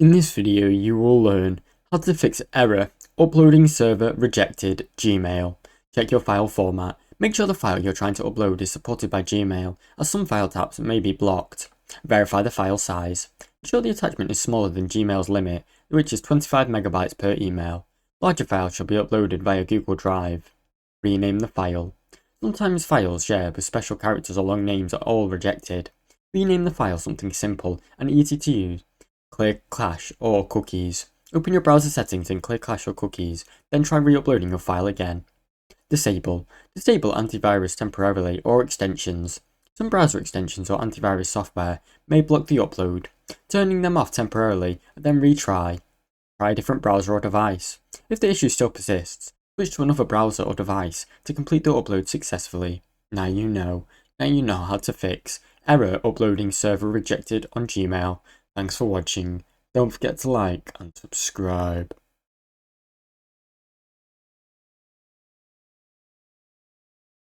In this video, you will learn how to fix error uploading server rejected Gmail. Check your file format. Make sure the file you're trying to upload is supported by Gmail, as some file types may be blocked. Verify the file size. Ensure the attachment is smaller than Gmail's limit, which is 25 megabytes per email. Larger files shall be uploaded via Google Drive. Rename the file. Sometimes files shared with special characters or long names are all rejected. Rename the file something simple and easy to use. Clear cache or cookies. Open your browser settings and clear cache or cookies, then try re-uploading your file again. Disable. Disable antivirus temporarily or extensions. Some browser extensions or antivirus software may block the upload. Turning them off temporarily and then retry. Try a different browser or device. If the issue still persists, switch to another browser or device to complete the upload successfully. Now you know how to fix error uploading server rejected on Gmail. Thanks for watching. Don't forget to like and subscribe.